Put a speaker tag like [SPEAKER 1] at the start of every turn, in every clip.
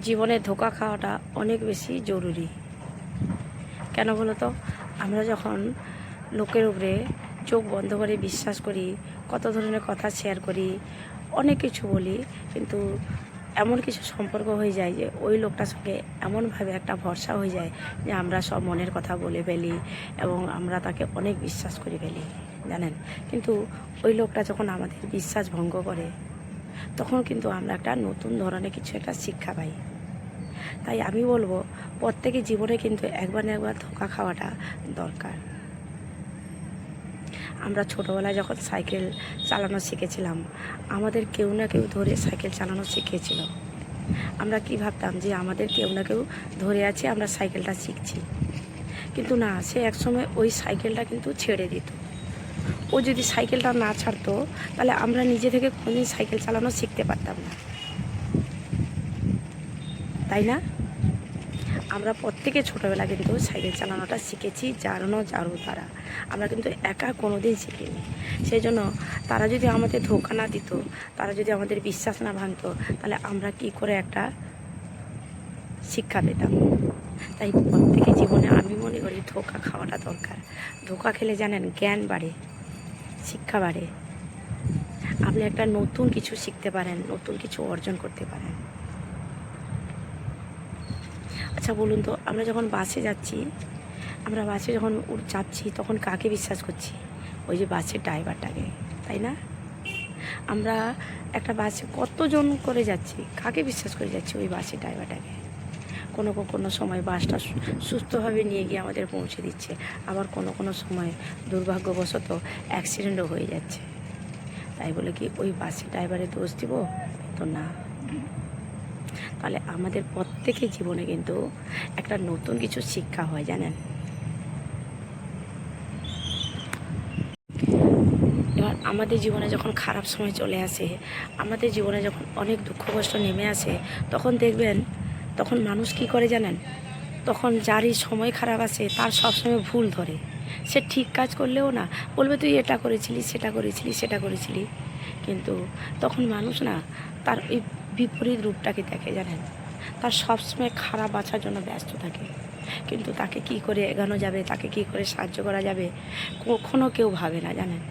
[SPEAKER 1] জীবনে ধোঁকা খাওয়াটা অনেক বেশি জরুরি। কেন বলো তো? আমরা যখন লোকের উপরে চোখ বন্ধ করে বিশ্বাস করি, কত ধরনের কথা শেয়ার করি, অনেক কিছু বলি, কিন্তু এমন কিছু সম্পর্ক হয়ে যায় যে ওই লোকটার সঙ্গে এমনভাবে একটা ভরসা হয়ে যায় যে আমরা সব মনের কথা বলে ফেলি এবং আমরা তাকে অনেক বিশ্বাস করে ফেলি, জানেন। কিন্তু ওই লোকটা যখন আমাদের বিশ্বাস ভঙ্গ করে, তখন কিন্তু আমরা একটা নতুন ধরনের কিছু একটা শিক্ষা পাই। তাই আমি বলবো, প্রত্যেকের জীবনে কিন্তু একবার না একবার ধোঁকা খাওয়াটা দরকার। আমরা ছোটোবেলায় যখন সাইকেল চালানো শিখেছিলাম, আমাদের কেউ না কেউ ধরে সাইকেল চালানো শিখিয়েছিল। আমরা কি ভাবতাম যে আমাদের কেউ না কেউ ধরে আছে, আমরা সাইকেলটা শিখছি। কিন্তু না, সে একসময় ওই সাইকেলটা কিন্তু ছেড়ে দিত। ও যদি সাইকেলটা না ছাড়তো, তাহলে আমরা নিজে থেকে কোনোদিন সাইকেল চালানো শিখতে পারতাম না, তাই না? আমরা প্রত্যেকে ছোটোবেলা কিন্তু সাইকেল চালানোটা শিখেছি জানো দ্বারা। আমরা কিন্তু একা কোনো দিন শিখিনি। সেই জন্য তারা যদি আমাদের ধোঁকা না দিত, তারা যদি আমাদের বিশ্বাস না ভাঙতো, তাহলে আমরা কি করে একটা শিক্ষা পেতাম? তাই প্রত্যেকের জীবনে আমি মনে করি ধোঁকা খাওয়াটা দরকার। ধোঁকা খেলে জানেন, জ্ঞান বাড়ে, শিক্ষা বাড়ে, আপনি একটা নতুন কিছু শিখতে পারেন, নতুন কিছু অর্জন করতে পারেন। আচ্ছা বলুন তো, আমরা যখন বাসে যাচ্ছি, আমরা বাসে যখন যাচ্ছি, তখন কাকে বিশ্বাস করছি? ওই যে বাসের ড্রাইভারটাকে, তাই না? আমরা একটা বাসে কতজন করে যাচ্ছি, কাকে বিশ্বাস করে যাচ্ছি? ওই বাসের ড্রাইভারটাকে। কোনো সময় বাসটা সুস্থভাবে নিয়ে গিয়ে আমাদের পৌঁছে দিচ্ছে, আবার কোনো সময় দুর্ভাগ্যবশত অ্যাক্সিডেন্টও হয়ে যাচ্ছে। তাই বলে কি ওই বাসের ড্রাইভারের দোষ দিব? তো না। তাহলে আমাদের প্রত্যেকের জীবনে কিন্তু একটা নতুন কিছু শিক্ষা হয়, জানেন। এবার আমাদের জীবনে যখন খারাপ সময় চলে আসে, আমাদের জীবনে যখন অনেক দুঃখ কষ্ট নেমে আসে, তখন দেখবেন, তখন মানুষ কি করে জানেন? তখন যারই সময় খারাপ আসে, তার সবসময় ভুল ধরে। সে ঠিক কাজ করলেও না, বলবে তুই এটা করেছিলি, সেটা করেছিলি। কিন্তু তখন মানুষ না, তার ওই বিপরীত রূপটাকে দেখে, জানেন। তার সবসময় খারাপ বাছার জন্য ব্যস্ত থাকে, কিন্তু তাকে কি করে এগানো যাবে, তাকে কি করে সাহায্য করা যাবে, কখনো কেউ ভাবে না, জানেন।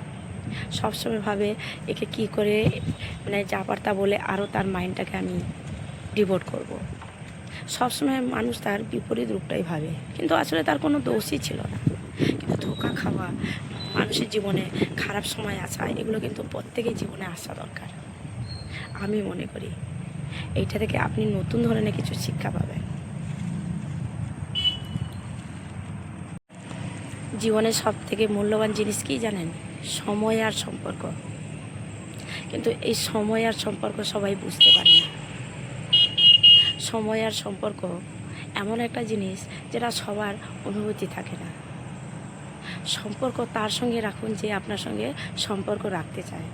[SPEAKER 1] সবসময় ভাবে একে কি করে, মানে যা পারতা বলে আরও তার মাইন্ডটাকে আমি ডিভোট করব। সবসময় মানুষ তার বিপরীত রূপটাই ভাবে, কিন্তু আসলে তার কোনো দোষই ছিল না। কিন্তু ধোঁকা খাওয়া, মানুষের জীবনে খারাপ সময় আসা, এগুলো কিন্তু প্রত্যেকের জীবনে আসা দরকার। আমি মনে করি এইটা থেকে আপনি নতুন ধরনের কিছু শিক্ষা পাবেন। জীবনের সব থেকে মূল্যবান জিনিস কি জানেন? সময় আর সম্পর্ক। কিন্তু এই সময় আর সম্পর্ক সবাই বুঝতে পারে না। সময় আর সম্পর্ক এমন একটা জিনিস যেটা সবার অনুভূতি থাকে না। সম্পর্ক তার সঙ্গে রাখুন যে আপনার সঙ্গে সম্পর্ক রাখতে চায়।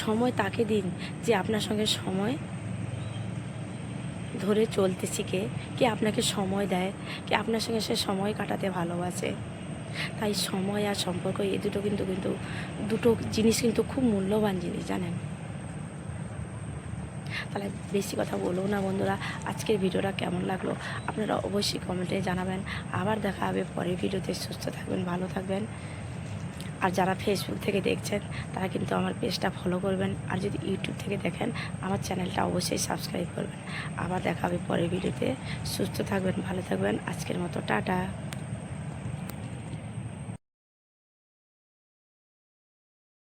[SPEAKER 1] সময় তাকে দিন যে আপনার সঙ্গে সময় ধরে চলতে শিখে, কি আপনাকে সময় দেয়, কি আপনার সঙ্গে সে সময় কাটাতে ভালোবাসে। তাই সময় আর সম্পর্ক, এই দুটো জিনিস কিন্তু খুব মূল্যবান জিনিস, জানেন। তাহলে বেশি কথা বলবো না বন্ধুরা, আজকের ভিডিওটা কেমন লাগলো আপনারা অবশ্যই কমেন্টে জানাবেন। আবার দেখা হবে পরের ভিডিওতে। সুস্থ থাকবেন, ভালো থাকবেন। আর যারা ফেসবুক থেকে দেখছেন, তারা কিন্তু আমার পেজটা ফলো করবেন, আর যদি ইউটিউব থেকে দেখেন, আমার চ্যানেলটা অবশ্যই সাবস্ক্রাইব করবেন। আবার দেখা হবে পরের ভিডিওতে। সুস্থ থাকবেন, ভালো থাকবেন। আজকের মতো টাটা।